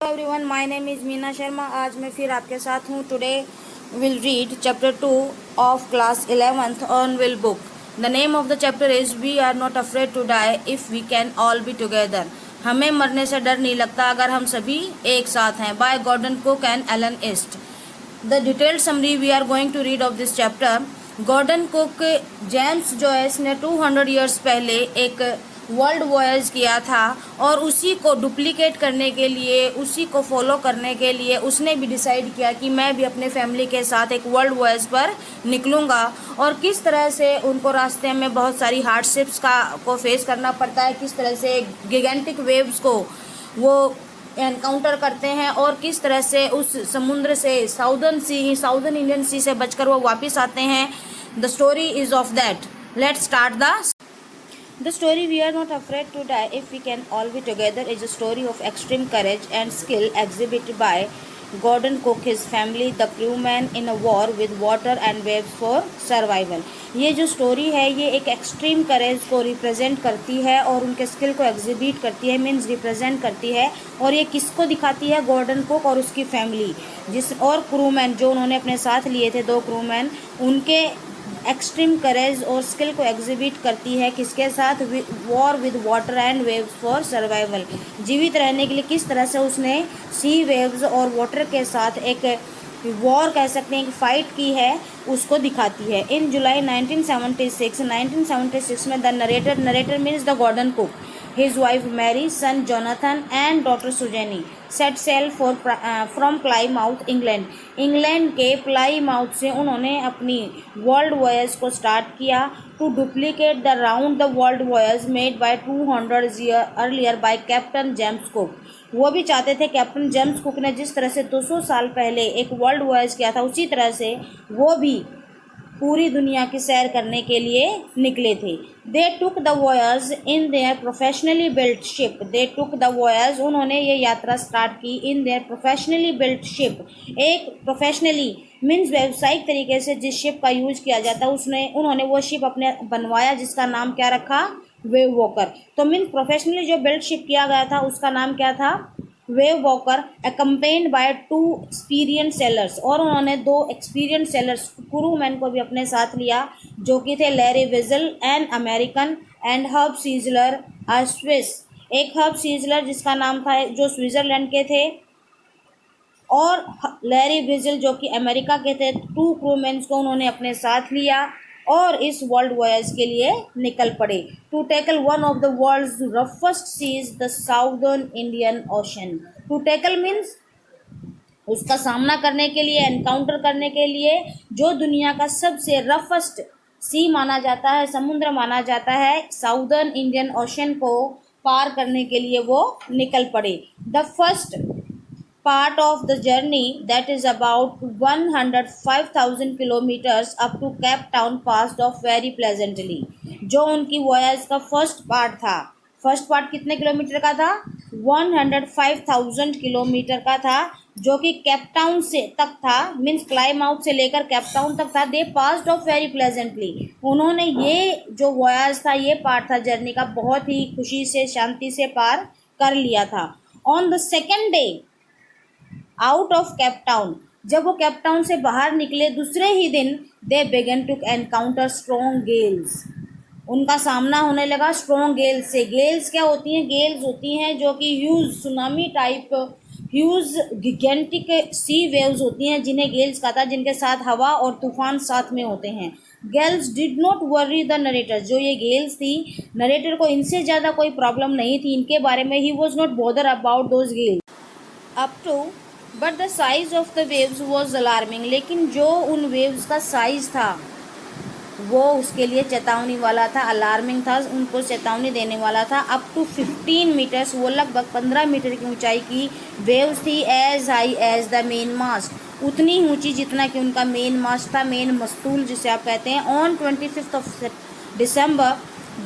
Everyone, my name is Meena Sharma. आज मैं फिर आपके साथ हूँ। Today will read chapter 2 of class 11th Hornbill book. The name of the chapter is we are not afraid to die if we can all be together. हमें मरने से डर नहीं लगता अगर हम सभी एक साथ हैं, by Gordon Cook and Alan East. The detailed summary we are going to read of this chapter. Gordon Cook James Joyce ने 200 ईयर्स पहले एक वर्ल्ड वॉयज किया था और उसी को डुप्लीकेट करने के लिए, उसी को फॉलो करने के लिए उसने भी डिसाइड किया कि मैं भी अपने फैमिली के साथ एक वर्ल्ड वॉयज पर निकलूँगा। और किस तरह से उनको रास्ते में बहुत सारी हार्डशिप्स को फेस करना पड़ता है, किस तरह से गिगेंटिक वेव्स को वो एनकाउंटर करते हैं और किस तरह से उस समुद्र से साउदर्न इंडियन सी से बचकर वो वापस आते हैं। The story is of that. Let's start The story We Are Not Afraid to Die If We Can All Be Together is a story of extreme courage and skill exhibited by Gordon Cook, his family, the crewmen in a war with water and waves for survival। ये जो story है ये एक extreme करेज को represent करती है और उनके स्किल को एग्जिबिट करती है, मीन्स रिप्रेजेंट करती है। और ये किसको दिखाती है? गॉर्डन कुक और उसकी फैमिली, जिस और क्रूमैन जो उन्होंने अपने साथ लिए थे, 2 क्रूमैन, उनके एक्सट्रीम करेज और स्किल को एग्जिबिट करती है। किसके साथ? War with water and waves for survival. जीवित रहने के लिए किस तरह से उसने सी वेव्स और वाटर के साथ एक वॉर कह सकते हैं, एक फाइट की है, उसको दिखाती है। इन जुलाई 1976 में the narrator means the Gordon Cook, his wife Mary, son Jonathan and daughter Sujani set sail from Plymouth, England। England के प्लाईमाउथ से उन्होंने अपनी वर्ल्ड वॉयज को स्टार्ट किया to duplicate the round the world voyage made by 200 year earlier by captain James Cook. वो भी चाहते थे, कैप्टन जेम्स कुक ने जिस तरह से 200 साल पहले एक वर्ल्ड वॉयज किया था, उसी तरह से वो भी पूरी दुनिया की सैर करने के लिए निकले थे। They took the voyage in their professionally built ship. They took the voyage, उन्होंने ये यात्रा स्टार्ट की in their professionally built ship. एक प्रोफेशनली मीन्स व्यावसायिक तरीके से जिस शिप का यूज किया जाता है उन्होंने वो शिप अपने बनवाया, जिसका नाम क्या रखा? Wave Walker. तो मीन्स प्रोफेशनली जो बिल्ट शिप किया गया था उसका नाम क्या था? Wave Walker, accompanied by 2 experience sailors. और उन्होंने 2 एक्सपीरियंस सेलर्स क्रूमैन को भी अपने साथ लिया, जो कि थे Larry vigil an American and hub sizzler a Swiss. एक हब सीजलर जिसका नाम था, जो स्विट्जरलैंड के थे, और लैरी विजल जो कि अमेरिका के थे। 2 क्रूमैन्स को उन्होंने अपने साथ लिया और इस वर्ल्ड वॉयज के लिए निकल पड़े। To tackle one of the world's roughest seas, the southern Indian Ocean. To tackle means उसका सामना करने के लिए, एनकाउंटर करने के लिए, जो दुनिया का सबसे रफेस्ट सी माना जाता है, समुद्र माना जाता है, साउदर्न इंडियन ओशन को पार करने के लिए वो निकल पड़े। The first part of the journey, that is about 105,000 kilometers up to Cape Town, passed off very pleasantly। जो उनकी वॉयज का फर्स्ट पार्ट कितने किलोमीटर का था? 105,000 किलोमीटर का था, जो कि केप टाउन से तक था, मीन्स प्लाईमाउथ से लेकर केप टाउन तक था। दे पास्ड ऑफ वेरी प्लेजेंटली। उन्होंने ये जो वॉयज था, ये पार्ट था जर्नी का, बहुत ही खुशी से, शांति से पार कर लिया था। On the second day out of Cape town, जब वो केप टाउन से बाहर निकले दूसरे ही दिन, they began to encounter strong gales. उनका सामना होने लगा स्ट्रॉन्ग गेल्स से। गेल्स क्या होती हैं? गेल्स होती हैं जो कि ह्यूज सुनामी टाइप, ह्यूज गिगेंटिक सी वेव्स होती हैं, जिन्हें गेल्स कहा था, जिनके साथ हवा और तूफान साथ में होते हैं। Gales did not worry the narrator. जो ये गेल्स थी, नरेटर को इनसे ज़्यादा कोई प्रॉब्लम नहीं थी इनके बारे में। He was not bother about those gales up to, but the size of the waves was alarming. लेकिन जो उन वेव्स का साइज था वो उसके लिए चेतावनी वाला था, अलार्मिंग था, उनको चेतावनी देने वाला था। अप टू 15 मीटर्स, वो लगभग 15 मीटर की ऊंचाई की वेव्स थी। As high as the main mast, उतनी ऊंची जितना कि उनका मेन मास्ट था, मेन मस्तूल जिसे आप कहते हैं। On 25 of December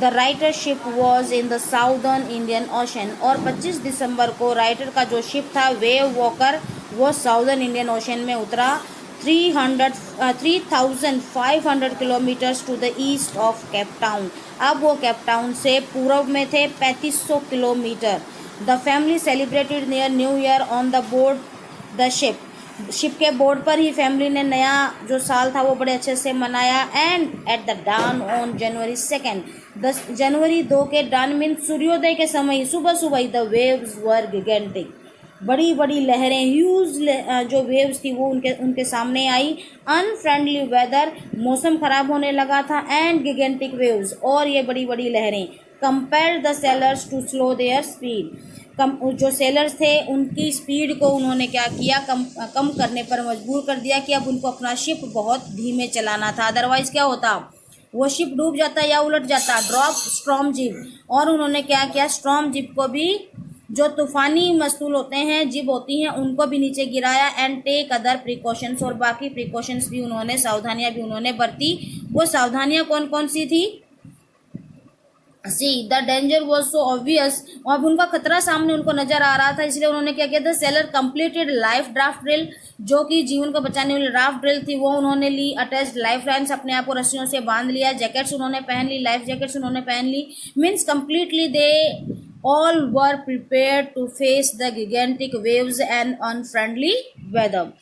the writer ship was in the southern Indian Ocean. और 25 दिसंबर को राइटर का जो शिप था वेव वॉकर, वो साउदर्न इंडियन ओशन में उतरा। 3,500 kilometres to the east of Cape Town. अब वो केप टाउन से पूर्व में थे 3500 kilometre. The family celebrated their new year on the board the ship. Ship के बोर्ड पर ही फैमिली ने नया जो साल था वो बड़े अच्छे से मनाया। And at the dawn on January 2, 10 जनवरी 2 के डान मीन सूर्योदय के समय ही, सुबह सुबह द वेव्स वर गिगेंटिक, बड़ी बड़ी लहरें, ह्यूज जो वेव्स थी वो उनके सामने आई। अनफ्रेंडली वेदर, मौसम खराब होने लगा था। एंड गिगेंटिक वेव्स, और ये बड़ी बड़ी लहरें। Compelled the sailors to slow their speed, जो सेलर्स थे उनकी स्पीड को उन्होंने क्या किया, कम करने पर मजबूर कर दिया कि अब उनको अपना शिप बहुत धीमे चलाना था, अदरवाइज क्या होता, वो शिप डूब जाता या उलट जाता। ड्रॉप स्ट्रॉम जिप, और उन्होंने क्या किया, स्ट्रॉम जिप को भी, जो तूफानी मस्तूल होते हैं, जिब होती हैं, उनको भी नीचे गिराया। एंड टेक अदर प्रिकॉशंस, और बाकी प्रिकॉशंस भी उन्होंने, सावधानियां भी उन्होंने बरती। वो सावधानियां कौन कौन सी थी, see the danger was so obvious, अब उनका खतरा सामने उनको नजर आ रहा था, इसलिए उन्होंने क्या किया, the seller completed life draft drill, जो कि जीवन को बचाने वाली ड्राफ्ट ड्रिल थी वो उन्होंने ली। अटैच्ड लाइफ लाइन्स, अपने आप को रस्सियों से बांध लिया। जैकेट्स उन्होंने पहन ली, लाइफ जैकेट्स उन्होंने पहन ली। Means completely they all were prepared to face the gigantic waves and unfriendly weather.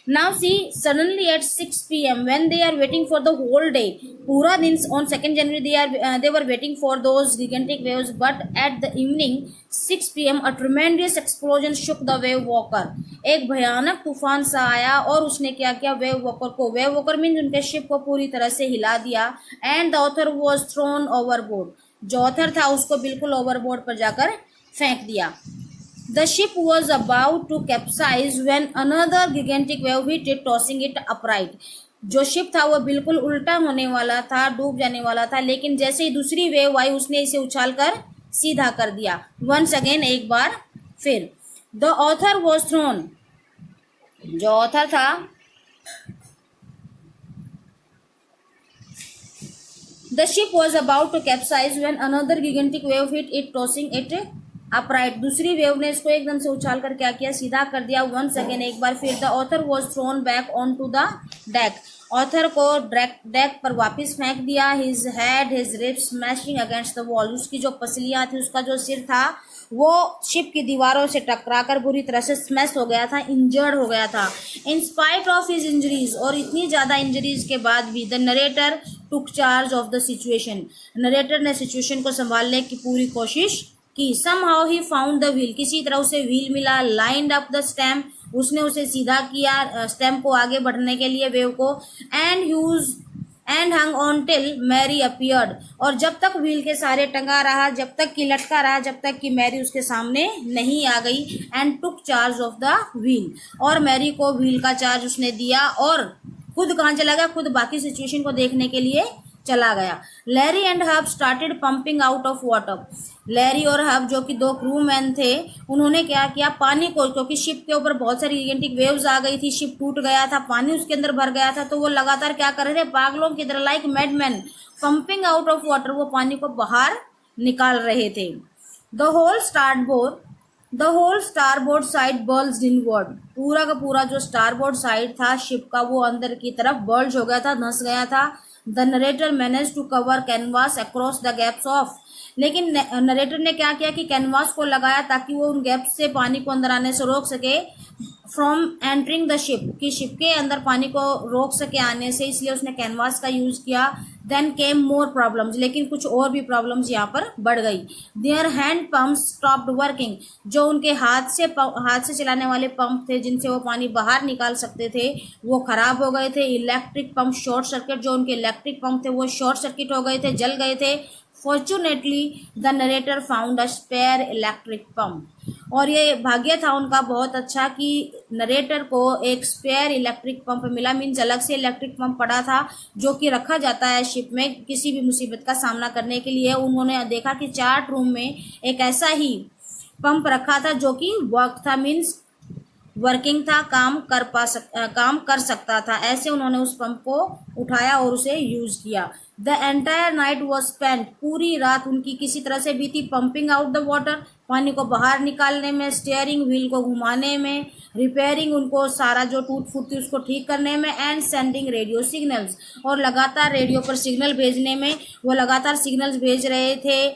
Now see, suddenly at 6 p.m. when they are waiting for the whole day, पूरा दिन on 2nd January they were waiting for those gigantic waves, but at the evening 6 p.m. a tremendous explosion shook the wave walker. एक भयानक तूफान सा आया और उसने क्या किया, वेव वॉकर मीन्स उनके शिप को पूरी तरह से हिला दिया। And the author was thrown overboard, जो ऑथर था उसको बिल्कुल ओवरबोर्ड पर जाकर फेंक दिया। The ship was about to capsize when another gigantic wave hit it, tossing it upright. जो शिप था वो बिल्कुल उल्टा होने वाला था, डूब जाने वाला था, लेकिन जैसे ही दूसरी वेव आई उसने इसे उछालकर सीधा कर दिया। वंस अगेन, एक बार फिर। द ऑथर वॉज थ्रोन, जो ऑथर था The ship was about to capsize when another gigantic wave hit it, tossing it upright. दूसरी वेव ने इसको एकदम से उछाल कर क्या किया, सीधा कर दिया। Once again, एक बार फिर। The author was thrown back onto the deck. Author को डेक पर वापस फेंक दिया। His head, his ribs smashing against the wall. उसकी जो पसलियां थी, उसका जो सिर था वो शिप की दीवारों से टकराकर बुरी तरह से स्मैश हो गया था, इंजर्ड हो गया था। In spite of his injuries, और इतनी ज़्यादा इंजरीज के बाद भी, the narrator took charge of the situation, narrator ने सिचुएशन को संभालने की पूरी कोशिश की। Somehow he found the wheel, किसी तरह उसे व्हील मिला। लाइंड अप द स्टेम, उसने उसे सीधा किया स्टेम को आगे बढ़ने के लिए, वेव को। And hung on till Mary appeared, और जब तक व्हील के सहारे टंगा रहा, जब तक कि लटका रहा, जब तक कि मैरी उसके सामने नहीं आ गई। And took charge of the wheel, और मैरी को व्हील का चार्ज उसने दिया, और खुद कहाँ चला गया, खुद बाकी सिचुएशन को देखने के लिए चला गया। Larry and hub started pumping out of water, Larry और हब जो कि दो क्रू मैन थे, उन्होंने क्या किया, पानी को, क्योंकि शिप के ऊपर बहुत सारी गिगेंटिक वेव्स आ गई थी, शिप टूट गया था, पानी उसके अंदर भर गया था, तो वो लगातार क्या कर रहे थे, पागलों की तरह, like madman, pumping out of water, वो पानी को बाहर निकाल रहे थे। The whole starboard side bulged inward, पूरा का पूरा जो स्टारबोर्ड साइड था शिप का वो अंदर की तरफ बल्ज हो गया था, धंस गया था। The narrator manage to cover canvas across the gaps of, लेकिन नरेटर ने क्या किया कि कैनवास को लगाया ताकि वो उन गैप्स से पानी को अंदर आने से रोक सके। फ्रॉम एंटरिंग द शिप, कि शिप के अंदर पानी को रोक सके आने से, इसलिए उसने कैनवास का यूज किया। देन केम मोर प्रॉब्लम्स, लेकिन कुछ और भी प्रॉब्लम्स यहाँ पर बढ़ गई। Their hand pumps stopped working, जो उनके हाथ से चलाने वाले पंप थे जिनसे वो पानी बाहर निकाल सकते थे, वो खराब हो गए थे। इलेक्ट्रिक पंप शॉर्ट सर्किट, जो उनके इलेक्ट्रिक पंप थे वो शॉर्ट सर्किट हो गए थे, जल गए थे। Fortunately the narrator found a spare electric pump, और ये भाग्य था उनका बहुत अच्छा कि नरेटर को एक स्पेयर इलेक्ट्रिक पंप मिला। मीन्स अलग से इलेक्ट्रिक पंप पड़ा था जो कि रखा जाता है शिप में किसी भी मुसीबत का सामना करने के लिए। उन्होंने देखा कि चार्ट रूम में एक ऐसा ही पंप रखा था जो कि वर्क था, मीन्स वर्किंग था, काम कर सकता था। ऐसे उन्होंने उस पंप को उठाया और उसे यूज किया। The entire night was spent, पूरी रात उनकी किसी तरह से बीती, पंपिंग आउट द वाटर, पानी को बाहर निकालने में, स्टीयरिंग व्हील को घुमाने में, रिपेयरिंग, उनको सारा जो टूट फूट थी उसको ठीक करने में, एंड सेंडिंग रेडियो सिग्नल्स, और लगातार रेडियो पर सिग्नल भेजने में, वो लगातार सिग्नल्स भेज रहे थे।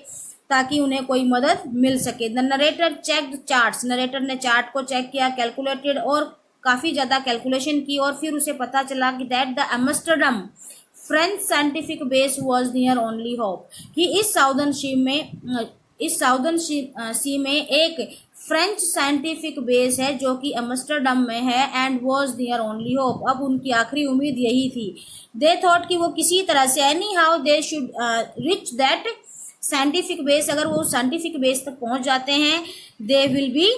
ताकि उन्हें कोई मदद मिल सके। The narrator checked charts, narrator ने चार्ट को चेक किया, कैलकुलेटेड और काफ़ी ज़्यादा कैलकुलेशन की, और फिर उसे पता चला कि that the Amsterdam French scientific base was there only hope, कि इस साउदर्न सी में एक फ्रेंच साइंटिफिक बेस है जो कि एम्स्टर्डम में है, and was there only hope, अब उनकी आखिरी उम्मीद यही थी। दे थॉट कि वो किसी तरह से any how they should rich that scientific base, अगर वो साइंटिफिक बेस तक पहुंच जाते हैं, they will be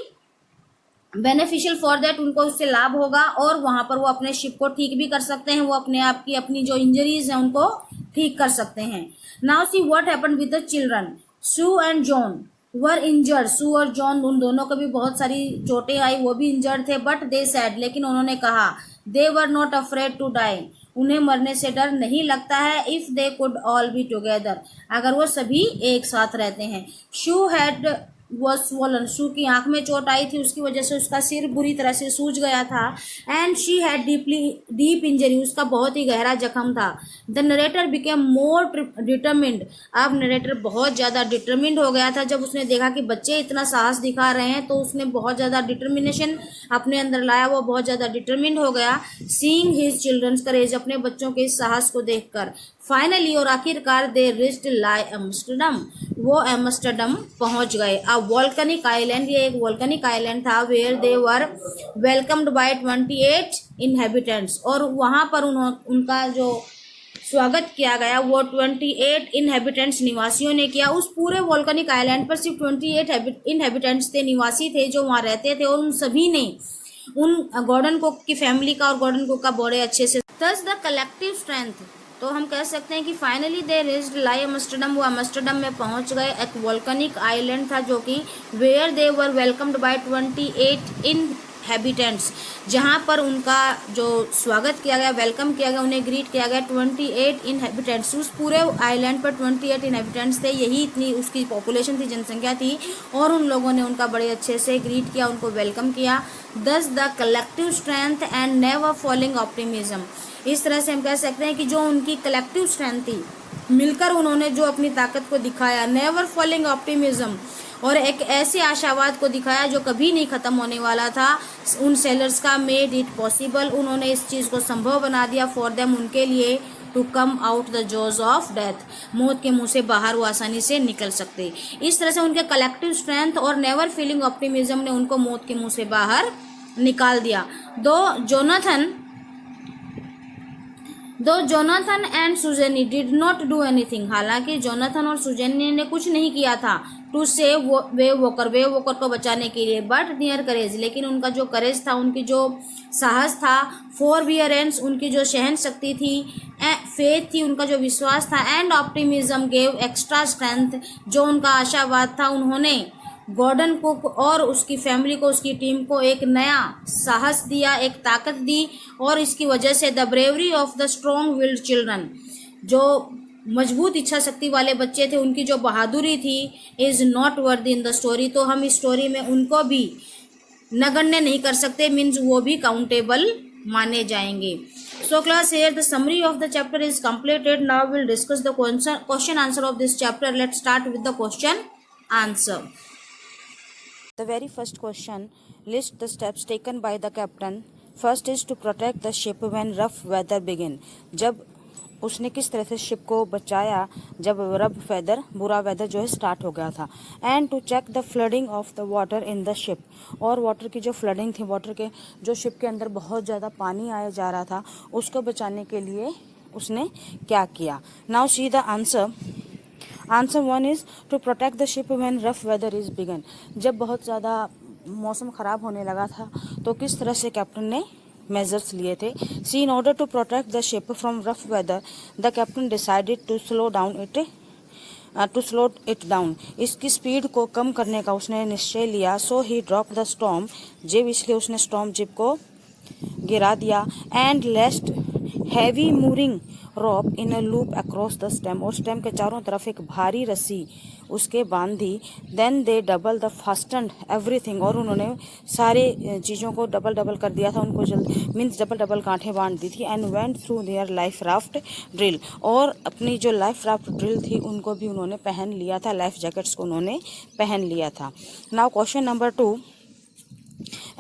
beneficial for that, उनको उससे लाभ होगा, और वहां पर वो अपने शिप को ठीक भी कर सकते हैं, वो अपने आप की अपनी जो इंजरीज हैं उनको ठीक कर सकते हैं। Now see what happened with the children. Sue and Jon were injured, Sue और जॉन उन दोनों को भी बहुत सारी चोटें आई, वो भी इंजर्ड थे, बट दे सैड, लेकिन उन्होंने कहा, they were not afraid to die, उन्हें मरने से डर नहीं लगता है, if they could all be together, अगर वो सभी एक साथ रहते हैं। Sue's head was swollen, Sue की आंख में चोट आई थी, उसकी वजह से उसका सिर बुरी तरह से सूज गया था, and she had deep injury, उसका बहुत ही गहरा जख्म था। The narrator became more determined, अब नरेटर बहुत ज़्यादा डिटरमिन्ड हो गया था, जब उसने देखा कि बच्चे इतना साहस दिखा रहे हैं तो उसने बहुत ज़्यादा डिटर्मिनेशन अपने अंदर लाया, वो बहुत ज़्यादा डिटरमिन्ड हो गया। सीइंग हिज चिल्ड्रंस करेज, अपने बच्चों के इस साहस को देखकर। फाइनली, और आखिरकार, दे रिच्ड लाई एम्स्टर्डम, वो एम्स्टर्डम पहुंच गए। अब वोल्केनिक आइलैंड, ये एक वोल्केनिक आइलैंड था, where they were welcomed by 28 inhabitants, और वहां पर उनका जो स्वागत किया गया वो 28 इनहेबिटेंट्स निवासियों ने किया। उस पूरे वोल्केनिक आइलैंड पर सिर्फ 28 इनहेबिटेंट्स थे, निवासी थे जो वहां रहते थे, और उन सभी ने उन गॉर्डन कुक की फैमिली का और गॉर्डन कुक का बड़े अच्छे से। थस द कलेक्टिव स्ट्रेंथ, तो हम कह सकते हैं कि finally they reached Ile Amsterdam, वो एम्स्टर्डम में पहुंच गए। एक वोल्केनिक आइलैंड था जो कि where they were welcomed by 28 inhabitants, जहां पर उनका जो स्वागत किया गया, वेलकम किया गया, उन्हें ग्रीट किया गया 28 इनहेबिटेंट्स। उस पूरे आइलैंड पर 28 इनहेबिटेंट्स थे, यही इतनी उसकी पॉपुलेशन थी, जनसंख्या थी, और उन लोगों ने उनका बड़े अच्छे से ग्रीट किया, उनको वेलकम किया। दस the collective strength and never falling optimism, इस तरह से हम कह सकते हैं कि जो उनकी कलेक्टिव स्ट्रेंथ थी, मिलकर उन्होंने जो अपनी ताकत को दिखाया, नेवर फॉलिंग ऑप्टिमिज्म, और एक ऐसे आशावाद को दिखाया जो कभी नहीं खत्म होने वाला था, उन सेलर्स का मेड इट पॉसिबल, उन्होंने इस चीज़ को संभव बना दिया फॉर देम, उनके लिए, to come out the jaws of death, मौत के मुंह से बाहर वो आसानी से निकल सकते। इस तरह से उनके कलेक्टिव स्ट्रेंथ और नेवर फीलिंग ऑप्टिमिज्म ने उनको मौत के मुंह से बाहर निकाल दिया। Though Jonathan and Suzanne did not do anything, हालांकि जोनाथन और सुजेनी ने कुछ नहीं किया था टू सेव वेव वॉकर को बचाने के लिए, बट देयर करेज, लेकिन उनका जो करेज था, उनकी जो साहस था, फॉरबियरेंस, उनकी जो सहन शक्ति थी, फेथ थी, उनका जो विश्वास था, and optimism gave extra strength, जो उनका आशावाद था, उन्होंने गॉर्डन कुक और उसकी फैमिली को, उसकी टीम को एक नया साहस दिया, एक ताकत दी, और इसकी वजह से the bravery of the strong willed children, जो मजबूत इच्छा शक्ति वाले बच्चे थे, उनकी जो बहादुरी थी, is not worthy in the story, तो हम इस स्टोरी में उनको भी नगण्य नहीं कर सकते, मीन्स वो भी काउंटेबल माने जाएंगे। So class, here the summary of the chapter is completed. Now we'll discuss the question answer of this chapter. Let's start with the question answer. The very first question, list the steps taken by the captain. First is to protect the ship when rough weather begin. जब उसने किस तरह से ship को बचाया जब rough weather, बुरा weather जो है स्टार्ट हो गया था। And to check the flooding of the water in the ship, और वाटर की जो फ्लडिंग थी, वाटर के जो शिप के अंदर बहुत ज़्यादा पानी आया जा रहा था, उसको बचाने के लिए उसने क्या किया। Now see the answer. Answer 1 is to protect the ship when rough weather is begun. जब बहुत ज़्यादा मौसम ख़राब होने लगा था तो किस तरह से कैप्टन ने मेजर्स लिए थे। See in order to protect the ship from rough weather the captain decided to slow it down. इसकी स्पीड को कम करने का उसने निश्चय लिया। So he dropped the storm jib, इसलिए उसने स्टॉर्म जिप को गिरा दिया। And lashed heavy mooring rope in a loop across the stem, और स्टेम के चारों तरफ एक भारी रस्सी उसके बांध दी। Then they double the fasten everything, और उन्होंने सारे चीज़ों को डबल डबल कर दिया था, उनको जल्द मीन्स डबल डबल गांठें बांध दी थी। And went through their life raft drill, और अपनी जो लाइफ राफ्ट ड्रिल थी उनको भी उन्होंने पहन लिया था, लाइफ जैकेट्स को उन्होंने पहन लिया था। Now question number 2,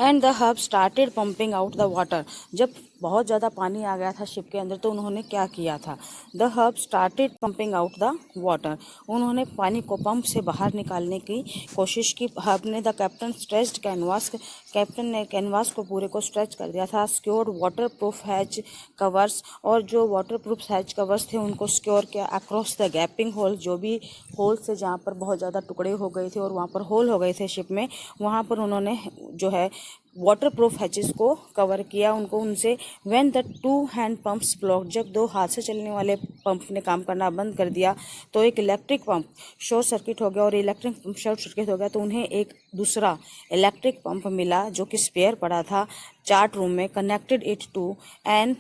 and the hub started pumping out the water, जब बहुत ज़्यादा पानी आ गया था शिप के अंदर तो उन्होंने क्या किया था। The hub started pumping out the water, उन्होंने पानी को पंप से बाहर निकालने की कोशिश की। हब ने the captain stretched canvas, captain ने कैनवास को पूरे को स्ट्रेच कर दिया था। Secured water proof has covers, और जो वाटर प्रूफ हैज कवर्स थे उनको सिक्योर किया। अक्रॉस द गैपिंग होल, जो भी होल से जहाँ पर बहुत ज़्यादा टुकड़े हो गए थे और वहाँ पर होल हो गए थे शिप में, वहाँ पर उन्होंने जो है वाटर प्रूफ हैचेस को कवर किया उनको उनसे। When the 2 hand pumps block, जब 2 हाथ से चलने वाले पंप ने काम करना बंद कर दिया तो एक इलेक्ट्रिक पंप शॉर्ट सर्किट हो गया, और इलेक्ट्रिक पंप शॉर्ट सर्किट हो गया तो उन्हें एक दूसरा इलेक्ट्रिक पंप मिला जो कि स्पेयर पड़ा था चार्ट रूम में। Connected it to an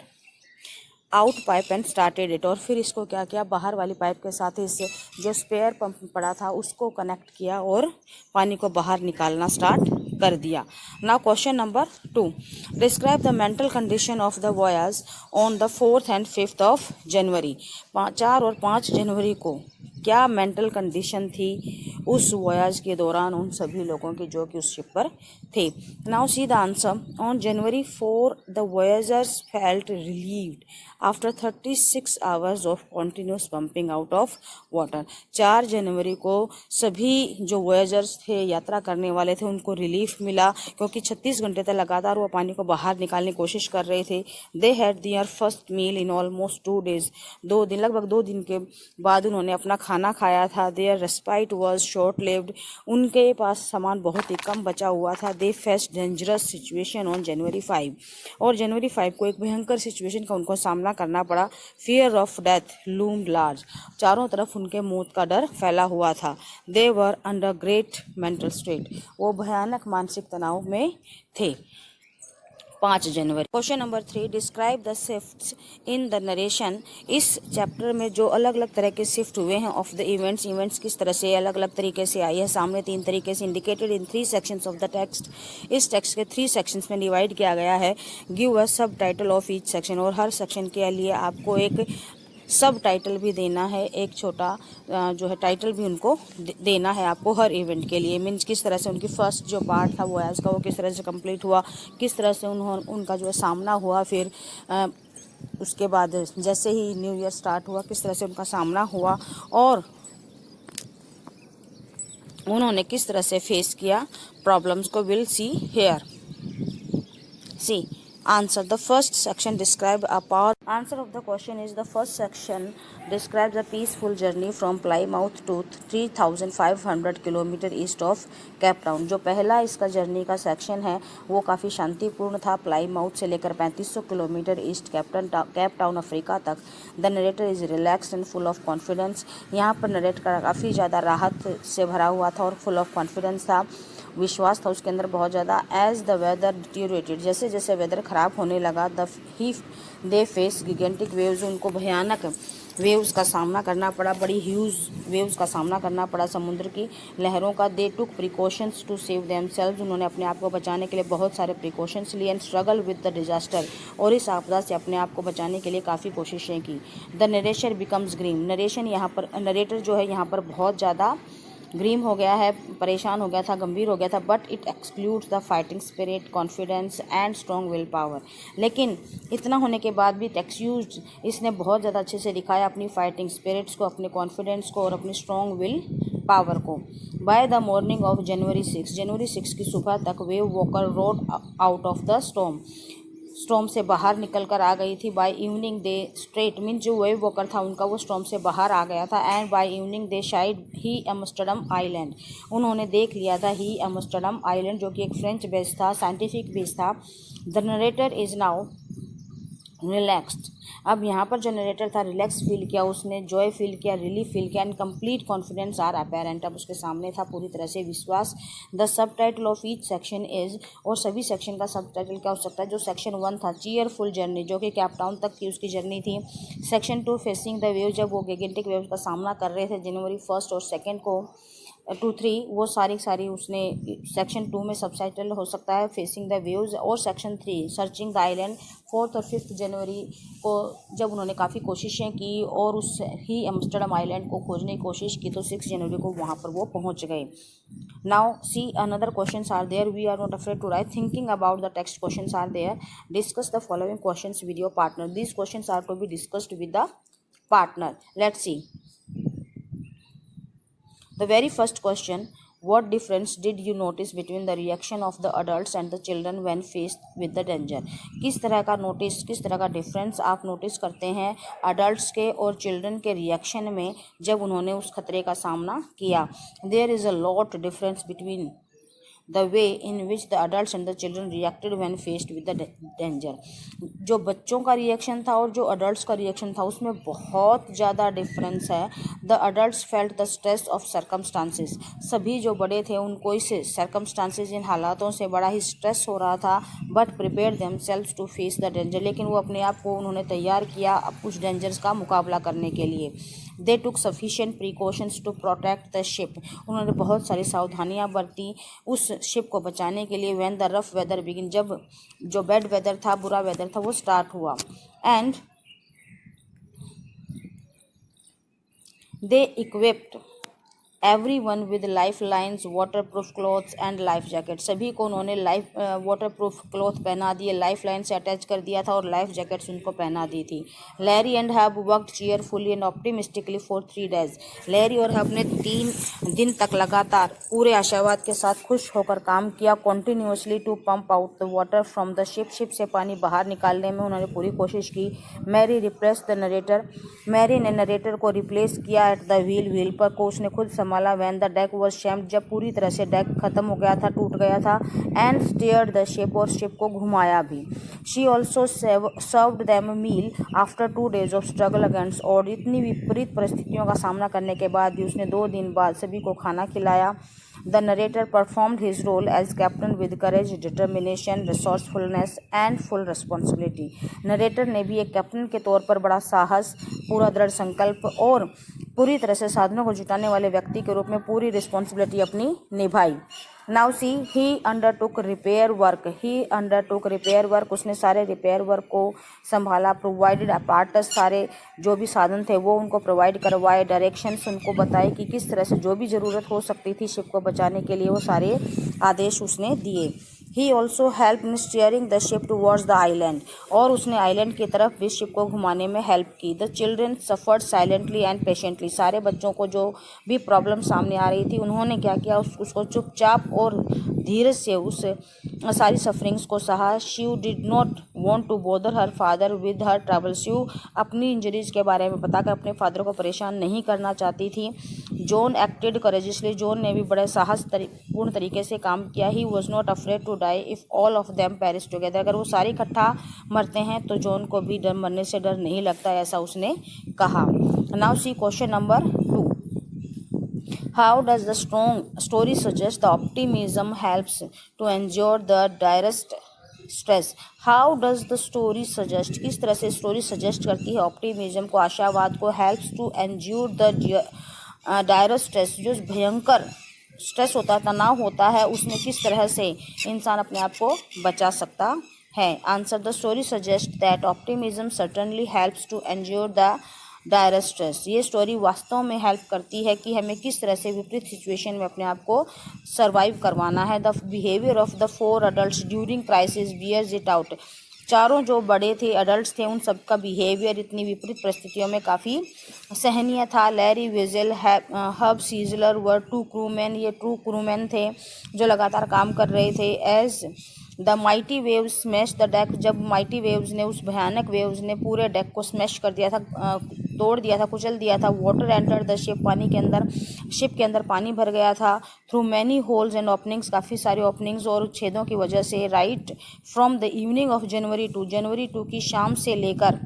out pipe and started it, और फिर इसको क्या किया, बाहर वाली पाइप के साथ इससे जो स्पेयर पंप पड़ा था उसको कनेक्ट किया और पानी को बाहर निकालना स्टार्ट कर दिया। Now question number 2, describe the mental condition of the voyage on the 4th and 5th of January, 4 और 5 जनवरी को क्या मेंटल कंडीशन थी उस वॉयज के दौरान उन सभी लोगों की जो कि उस शिप पर थे। Now see the answer. On January 4 the voyagers felt relieved after 36 hours of continuous pumping out of water, 4 जनवरी को सभी जो वॉयजर्स थे, यात्रा करने वाले थे, उनको रिलीफ मिला क्योंकि 36 घंटे तक लगातार वो पानी को बाहर निकालने की कोशिश कर रहे थे। They had their first meal in almost 2 days, 2 दिन, लगभग 2 दिन के बाद उन्होंने अपना खाना खाया था। Their respite was short lived, उनके पास सामान बहुत ही कम बचा हुआ था। They faced dangerous situation on January 5, और जनवरी 5 को एक भयंकर सिचुएशन का उनको सामना करना पड़ा। Fear of death loomed large, चारों तरफ उनके मौत का डर फैला हुआ था। They were under great mental state, वो भयानक मानसिक तनाव में थे। 5 जनवरी। Question number 3, describe the shifts in the narration, इस चैप्टर में जो अलग अलग तरह के शिफ्ट हुए हैं ऑफ द इवेंट्स किस तरह से अलग अलग तरीके से आई है सामने 3 तरीके से indicated in 3 sections of the text, इस टेक्स्ट के 3 सेक्शंस में डिवाइड किया गया है। गिव अ सब टाइटल ऑफ ईच सेक्शन, और हर सेक्शन के लिए आपको एक सब टाइटल भी देना है, एक छोटा जो है टाइटल भी उनको देना है आपको हर इवेंट के लिए। मीन्स किस तरह से उनकी फर्स्ट जो पार्ट था वो एज का वो किस तरह से कंप्लीट हुआ, किस तरह से उनका जो है सामना हुआ, फिर उसके बाद जैसे ही न्यू ईयर स्टार्ट हुआ किस तरह से उनका सामना हुआ, और उन्होंने किस तरह से फेस किया प्रॉब्लम्स को। Will see here. See answer. The first section describe a power. Answer of the question is the first section describes a peaceful journey from Plymouth to 3,500 kilometre east of Cape town. जो पहला इसका journey का section है वो काफ़ी शांतिपूर्ण था, Plymouth से लेकर 3500 kilometre east Cape Town Africa तक। The narrator is relaxed and full of confidence, यहाँ पर नरेट का काफ़ी ज़्यादा राहत से भरा हुआ था और फुल ऑफ कॉन्फिडेंस था, विश्वास था उसके अंदर बहुत ज़्यादा। एज द वेदर डिटीरियोरेटेड, जैसे जैसे वेदर ख़राब होने लगा, दे फेस गिगेंटिक वेव्स, उनको भयानक वेव्स का सामना करना पड़ा, बड़ी ह्यूज वेव्स का सामना करना पड़ा, समुद्र की लहरों का। दे टुक प्रिकॉशंस टू सेव देमसेल्व्स, उन्होंने अपने आप को बचाने के लिए बहुत सारे प्रिकॉशंस लिए। And struggle with the disaster, और इस आपदा से अपने आप को बचाने के लिए काफ़ी कोशिशें की। The narration becomes grim, narration यहाँ पर नरेटर जो है यहाँ पर बहुत ज़्यादा ग्रीम हो गया है, परेशान हो गया था, गंभीर हो गया था। But it excludes the fighting spirit, confidence and strong will power, लेकिन इतना होने के बाद भी एक्सक्यूज इसने बहुत ज़्यादा अच्छे से दिखाया अपनी फाइटिंग स्पिरिट्स को, अपने कॉन्फिडेंस को और अपनी स्ट्रॉन्ग विल पावर को। By the morning of January 6 की सुबह तक wave walker road out of the storm से बाहर निकल कर आ गई थी। By evening they straight mean जो वेव वॉकर था उनका वो स्टॉर्म से बाहर आ गया था। And by evening they shied he Amsterdam island, उन्होंने देख लिया था ही एम्स्टर्डम आइलैंड जो कि एक फ्रेंच बेस था, साइंटिफिक बेस था। The narrator is now relaxed. अब यहाँ पर जो नरेटर था रिलैक्स फील किया उसने, जॉय फील किया, रिलीफ फील किया, and complete confidence are apparent. अब उसके सामने था पूरी तरह से विश्वास। The sub title of each section is, और सभी सेक्शन का सब टाइटल क्या हो सकता है। जो सेक्शन 1 था चीयरफुल जर्नी, जो कि कैप टाउन तक की उसकी जर्नी थी। सेक्शन 2 फेसिंग द वेव, जब वो गिगेंटिक वेव का सामना कर रहे थे जनवरी 1 और 2 को 2-3, वो सारी उसने सेक्शन 2 में सबटाइटल हो सकता है फेसिंग द वेव्स। और सेक्शन 3 सर्चिंग द आइलैंड, 4 और 5 जनवरी को जब उन्होंने काफ़ी कोशिशें की और उस ही एम्स्टर्डम आइलैंड को खोजने की कोशिश की तो 6 जनवरी को वहाँ पर वो पहुँच गए। Now see another questions are there, we are not afraid to write, thinking about the text questions are there, discuss the following questions with your partner, these questions are to be discussed with the partner. Let's see. The very first question, what difference did you notice between the reaction of the adults and the children when faced with the danger? किस तरह का difference आप notice करते हैं adults के और children के reaction में जब उन्होंने उस खतरे का सामना किया? There is a lot difference between the way in which the adults and the children reacted when faced with the danger. जो बच्चों का रिएक्शन था और जो अडल्ट्स का रिएक्शन था उसमें बहुत ज़्यादा डिफरेंस है। The adults felt the stress of circumstances, सभी जो बड़े थे उनको इस सर्कमस्टांसेस, इन हालातों से बड़ा ही स्ट्रेस हो रहा था। But prepare themselves to face the danger, लेकिन वो अपने आप को उन्होंने तैयार किया उस डेंजर्स का मुकाबला करने के लिए। They took sufficient precautions to protect the ship, उन्होंने बहुत सारी सावधानियां बरती उस शिप को बचाने के लिए। When the rough weather begin, जब जो बैड वेदर था, बुरा वेदर था, वो स्टार्ट हुआ। And they equipped everyone with life lines, water proof clothes and life jacket, सभी को उन्होंने लाइफ वाटर प्रूफ क्लॉथ पहना दिए, लाइफ लाइन से अटैच कर दिया था और लाइफ जैकेट्स उनको पहना दी थी। Larry and hub worked cheerfully and optimistically for 3 days, Larry और हब ने 3 दिन तक लगातार पूरे आशावाद के साथ खुश होकर काम किया। Continuously to pump out the water from the ship, ship से पानी बाहर निकालने में उन्होंने पूरी कोशिश की। Mary replace the narrator, Mary ने नरेटर को रिप्लेस किया एट द व्हील, व्हील पर को उसने खुद संभाला। When the deck was swamped, जब पूरी तरह से डेक खत्म हो गया था, टूट गया था। एंड स्टीयर्ड द शिप, और शिप को घुमाया भी। She also served them meal after 2 days of struggle against odd, इतनी विपरीत परिस्थितियों का सामना करने के बाद भी उसने 2 दिन बाद सभी को खाना खिलाया। The narrator performed his role as captain with courage, determination, resourcefulness and full responsibility, narrator ने भी एक कैप्टन के तौर पर बड़ा साहस, पूरा दृढ़ संकल्प और पूरी तरह से साधनों को जुटाने वाले व्यक्ति के रूप में पूरी रिस्पॉन्सिबिलिटी अपनी निभाई। नाउ सी ही अंडरटुक रिपेयर वर्क, उसने सारे रिपेयर वर्क को संभाला। प्रोवाइडेड अपार्टस, सारे जो भी साधन थे वो उनको प्रोवाइड करवाए। डायरेक्शंस उनको बताए कि किस तरह से जो भी ज़रूरत हो सकती थी शिप को बचाने के लिए, वो सारे आदेश उसने दिए। He also help in steering the ship towards the island, और उसने आइलैंड की तरफ भी शिप को घुमाने में हेल्प की। The children suffered silently and patiently, सारे बच्चों को जो भी प्रॉब्लम सामने आ रही थी उन्होंने क्या किया, उसको चुपचाप और धीरज से उस सारी सफरिंग्स को सहा। She did not want to bother her father with her trouble, she अपनी इंजरीज के बारे में बताकर अपने फादर को परेशान नहीं करना चाहती थी। जॉन एक्टेड करेजियसली, जॉन ने भी बड़े साहसपूर्ण तरीके से काम किया। He was not afraid to die if all of them perish together, अगर वो सारे इकट्ठा मरते हैं तो जॉन को भी मरने से डर नहीं लगता, ऐसा उसने कहा। Now see question number 2, how does the story suggest the optimism helps to endure the direst stress? How does the story suggest, किस तरह से स्टोरी सजेस्ट करती है ऑप्टिमिज्म को, आशावाद को, helps to endure the direst stress, जो भयंकर स्ट्रेस होता है, तनाव होता है, उसमें किस तरह से इंसान अपने आप को बचा सकता है। Answer, the story suggest that optimism certainly helps to endure the direst stress, ये स्टोरी वास्तव में हेल्प करती है कि हमें किस तरह से विपरीत सिचुएशन में अपने आप को सर्वाइव करवाना है। The behaviour of the 4 adults during crisis bears it out, चारों जो बड़े थे अडल्ट थे उन सबका बिहेवियर इतनी विपरीत परिस्थितियों में काफ़ी सहनीय था। Larry, Vigil, Herb, Seigler were 2 crewmen, ये ट्रू क्रूमैन थे जो लगातार काम कर रहे थे। As the mighty waves smash the deck, जब माइटी वेव्स ने, उस भयानक वेव्स ने पूरे डेक को स्मैश कर दिया था, तोड़ दिया था, कुचल दिया था। वाटर एंटर द शिप, पानी के अंदर, शिप के अंदर पानी भर गया था। Through many holes and openings, काफ़ी सारे ओपनिंग्स और छेदों की वजह से। Right from the evening of January 2 की शाम से लेकर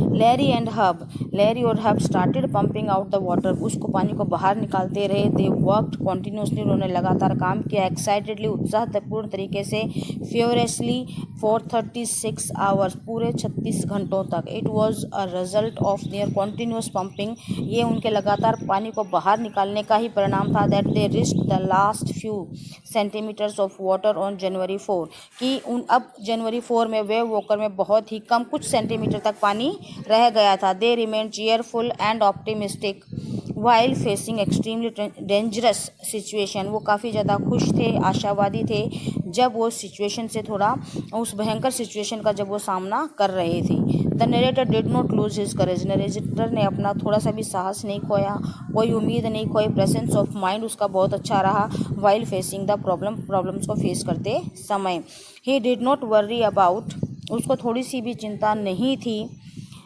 लैरी और hub started pumping out the water, उसको पानी को बाहर निकालते रहे। दे वर्कड कॉन्टीन्यूसली, उन्होंने लगातार काम किया। एक्साइटेडली, उत्साहपूर्ण तरीके से। फ्यूरियसली फॉर 36 आवर्स, पूरे 36 घंटों तक। It was a result of their continuous pumping, ये उनके लगातार पानी को बाहर निकालने का ही परिणाम था। That they reached the last few centimetres of water on January 4, कि अब जनवरी 4 में वेव वॉकर में बहुत ही कम, कुछ सेंटीमीटर तक पानी रह गया था। They remain cheerful and optimistic while facing extremely dangerous situation, वो काफ़ी ज़्यादा खुश थे, आशावादी थे जब वो सिचुएशन से थोड़ा, उस भयंकर सिचुएशन का जब वो सामना कर रहे थे। The narrator did not lose his courage, narrator ने अपना थोड़ा सा भी साहस नहीं खोया, कोई उम्मीद नहीं खोई। प्रेजेंस ऑफ माइंड उसका बहुत अच्छा रहा वाइल फेसिंग द प्रॉब्लम्स को फेस करते समय। ही डिड नॉट वर्री अबाउट, उसको थोड़ी सी भी चिंता नहीं थी।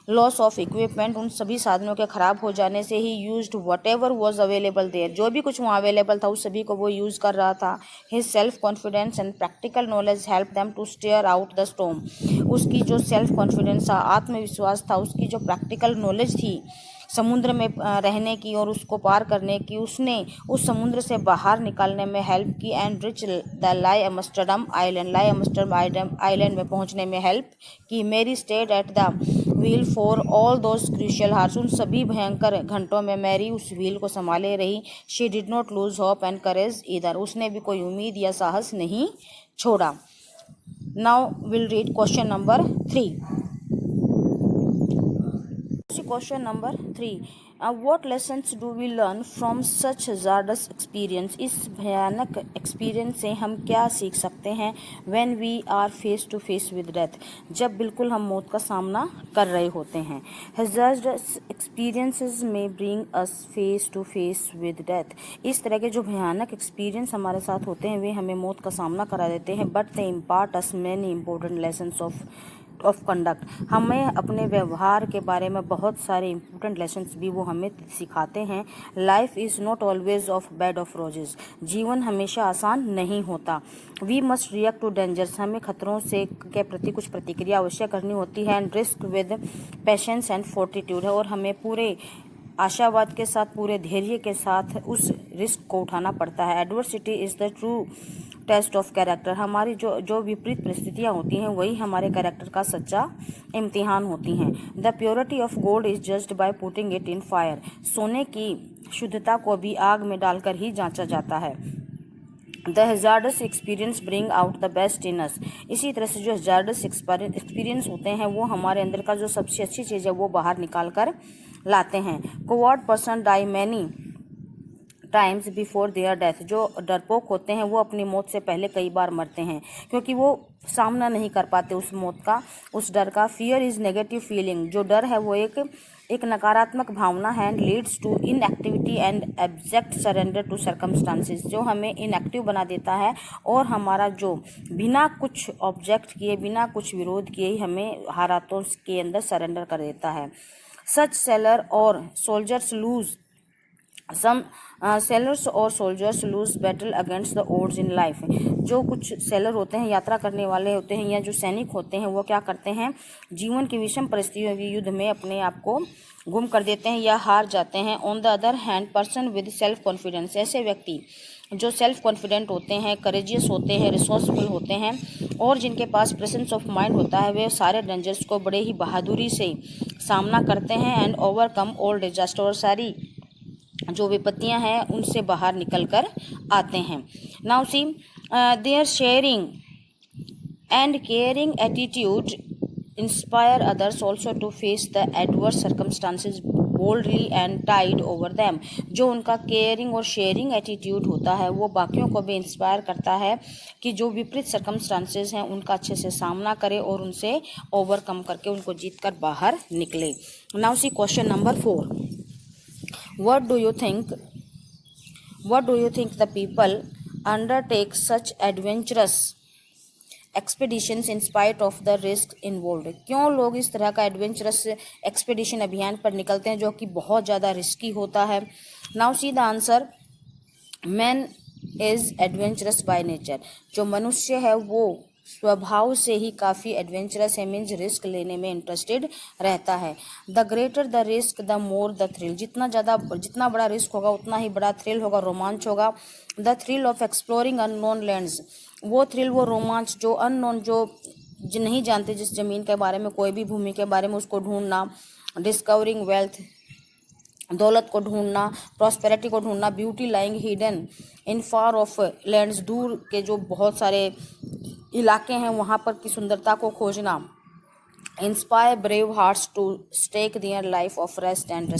लॉस ऑफ इक्विपमेंट, उन सभी साधनों के ख़राब हो जाने से। He used whatever was available there, जो भी कुछ वहाँ अवेलेबल था उस सभी को वो यूज़ कर रहा था। His self confidence and practical knowledge help them to steer out the storm, उसकी जो सेल्फ कॉन्फिडेंस था, आत्मविश्वास था, उसकी जो प्रैक्टिकल नॉलेज थी समुद्र में रहने की और उसको पार करने की, उसने उस समुद्र से बाहर निकालने में हेल्प की। And reach the Ile Amsterdam island में पहुंचने में हेल्प की। Mary stayed at the wheel for all those crucial hours, उन सभी भयंकर घंटों में मैरी उस व्हील को संभाले रही। She did not lose hope and courage either, उसने भी कोई उम्मीद या साहस नहीं छोड़ा। Now will read question number 3। Question number 3, what lessons do we learn from such hazardous experience, इस भयानक एक्सपीरियंस से हम क्या सीख सकते हैं। when we are face to face with death, जब बिल्कुल हम मौत का सामना कर रहे होते हैं। hazardous experiences may bring us face to face with death, इस तरह के जो भयानक एक्सपीरियंस हमारे साथ होते हैं वे हमें मौत का सामना करा देते हैं। but they impart us many important lessons of conduct, हमें अपने व्यवहार के बारे में बहुत सारे इंपॉर्टेंट लेसन्स भी वो हमें सिखाते हैं। Life is not always of bed of roses, जीवन हमेशा आसान नहीं होता। We must react to dangers, हमें खतरों से के प्रति कुछ प्रतिक्रिया अवश्य करनी होती है। And risk with patience and fortitude, और हमें पूरे आशावाद के साथ, पूरे धैर्य के साथ उस रिस्क को उठाना पड़ता है। Adversity is the true test of character, हमारी जो विपरीत परिस्थितियाँ होती हैं वही हमारे कैरेक्टर का सच्चा इम्तिहान होती हैं। The purity of gold is judged by putting it in fire, सोने की शुद्धता को भी आग में डालकर ही जांचा जाता है। The hazardous experience bring out the best in us, इसी तरह से जो हजार्डस एक्सपीरियंस होते हैं वो हमारे अंदर का जो सबसे अच्छी चीज़ है वो बाहर निकाल कर लाते हैं। Coward person die many times before their death, जो डरपोक होते हैं वो अपनी मौत से पहले कई बार मरते हैं क्योंकि वो सामना नहीं कर पाते उस मौत का, उस डर का। फियर इज़ नेगेटिव फीलिंग, जो डर है वो एक नकारात्मक भावना है। And leads to inactivity and abject surrender to circumstances, जो हमें इनएक्टिव बना देता है और हमारा जो बिना कुछ ऑब्जेक्ट किए, बिना कुछ विरोध किए ही हमें हालातों के अंदर सरेंडर कर देता है। सच सेलर और सोल्जर्स लूज सम सेलर्स और soldiers lose battle against the odds in life, जो कुछ सेलर होते हैं, यात्रा करने वाले होते हैं या जो सैनिक होते हैं वो क्या करते हैं, जीवन की विषम परिस्थितियों के युद्ध में अपने आप को गुम कर देते हैं या हार जाते हैं। On the other hand person with self confidence, ऐसे व्यक्ति जो सेल्फ कॉन्फिडेंट होते हैं, करेजियस होते हैं, रिसोर्सफुल होते हैं और जिनके पास प्रेजेंस ऑफ माइंड होता है, वे सारे डेंजर्स को बड़े ही बहादुरी से सामना करते हैं। एंड ओवरकम ऑल डिजास्टर, और सारी जो विपत्तियां हैं उनसे बाहर निकल कर आते हैं। Now see their sharing and caring attitude inspire others also to face the adverse circumstances boldly and tide over them, जो उनका केयरिंग और शेयरिंग एटीट्यूड होता है वो बाकियों को भी इंस्पायर करता है कि जो विपरीत सर्कमस्टांसेस हैं उनका अच्छे से सामना करे और उनसे ओवरकम करके उनको जीत कर बाहर निकले। Now see question number 4, What do you think the people undertake such adventurous expeditions in spite of the risk involved? क्यों लोग इस तरह का एडवेंचरस एक्सपेडिशन अभियान पर निकलते हैं जो कि बहुत ज़्यादा रिस्की होता है? Now see the answer, man is adventurous by nature. जो मनुष्य है वो स्वभाव से ही काफ़ी एडवेंचरस है, मीन्स रिस्क लेने में इंटरेस्टेड रहता है। The greater the risk the more the thrill. जितना बड़ा रिस्क होगा उतना ही बड़ा थ्रिल होगा, रोमांच होगा। The thrill of exploring unknown lands. वो थ्रिल, वो रोमांच जो अननोन, जो नहीं जानते जिस ज़मीन के बारे में, कोई भी भूमि के बारे में, उसको ढूंढना। डिस्कवरिंग वेल्थ, दौलत को ढूंढना। प्रॉस्पेरिटी को ढूंढना। Beauty lying hidden in far of lands. दूर के जो बहुत सारे इलाके हैं वहाँ पर की सुंदरता को खोजना। Inspire brave hearts to stake their life of rest and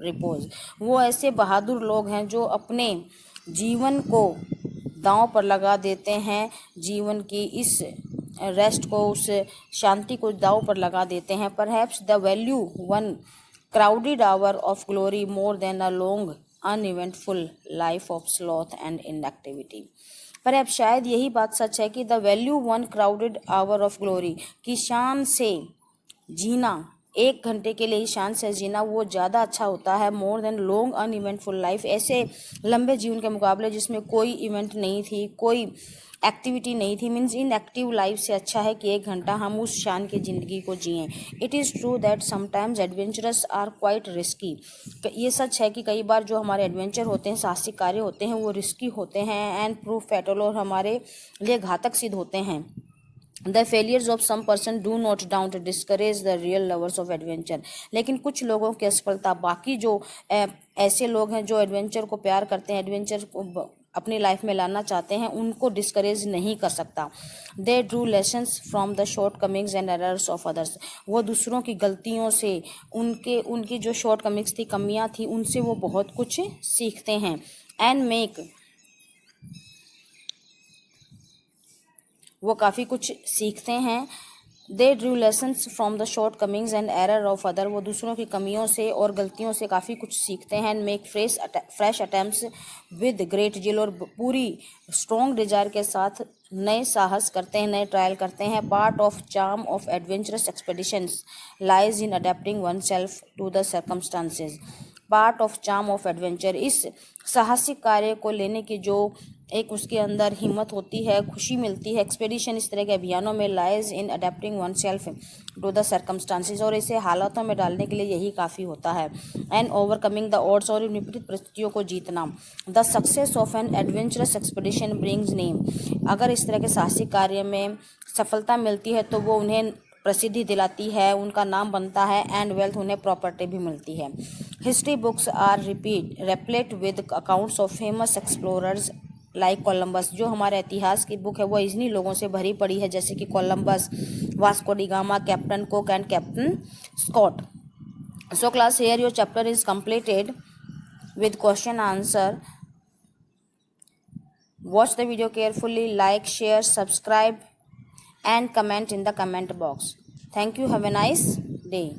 repose. वो ऐसे बहादुर लोग हैं जो अपने जीवन को दांव पर लगा देते हैं, जीवन की इस रेस्ट को, उस शांति को दांव पर लगा देते हैं। Perhaps the value one crowded hour of glory more than a long uneventful life of sloth and inactivity। पर अब शायद यही बात सच है कि the value one crowded hour of glory, की शान से जीना, 1 घंटे के लिए ही शान से जीना वो ज़्यादा अच्छा होता है, more than long uneventful life, ऐसे लंबे जीवन के मुकाबले जिसमें कोई इवेंट नहीं थी, कोई एक्टिविटी नहीं थी, मीन्स इन एक्टिव लाइफ से अच्छा है कि 1 घंटा हम उस शान की ज़िंदगी को जिएं। It is true that sometimes adventurous are quite risky. ये सच है कि कई बार जो हमारे एडवेंचर होते हैं, साहसिक कार्य होते हैं, वो रिस्की होते हैं एंड प्रूफ फैटल, और हमारे लिए घातक सिद्ध होते हैं। The failures of some person do not doubt discourage the real lovers of adventure. लेकिन कुछ लोगों की असफलता बाकी जो ऐसे लोग हैं जो एडवेंचर को प्यार करते हैं, एडवेंचर को अपनी लाइफ में लाना चाहते हैं, उनको डिस्करेज नहीं कर सकता। They drew lessons from the shortcomings and errors of others. वो दूसरों की गलतियों से, उनकी जो शॉर्ट कमिंग्स थी, कमियां थी, उनसे वो बहुत कुछ सीखते हैं। एंड मेक, वो काफ़ी कुछ सीखते हैं। They drew lessons from the shortcomings and error of other. वो दूसरों की कमियों से और गलतियों से काफ़ी कुछ सीखते हैं। And make fresh attempts with great जिल, और पूरी स्ट्रॉन्ग डिजायर के साथ नए साहस करते हैं, नए ट्रायल करते हैं। Part of charm of adventurous expeditions lies in adapting oneself to the circumstances. Part of charm of adventure, इस साहसिक कार्य को लेने की जो एक उसके अंदर हिम्मत होती है, खुशी मिलती है एक्सपेडिशन इस तरह के अभियानों में, lies in adapting oneself to the circumstances, और इसे हालातों में डालने के लिए यही काफ़ी होता है। एंड ओवरकमिंग द ऑड्स, और विपरीत परिस्थितियों को जीतना। The success of N adventurous expedition brings name. अगर इस तरह के साहसिक कार्य में सफलता मिलती है तो वो उन्हें प्रसिद्धि दिलाती है, उनका नाम बनता है, एंड वेल्थ, उन्हें प्रॉपर्टी भी मिलती है। History books are replete with accounts of famous explorers like Columbus. जो हमारे इतिहास की बुक है वो इन्हीं लोगों से भरी पड़ी है, जैसे कि Columbus, Vasco da Gama, Captain Cook and Captain Scott. So class, here your chapter is completed with question answer. Watch the video carefully, like, share, subscribe and comment in the comment box. Thank you. Have a nice day.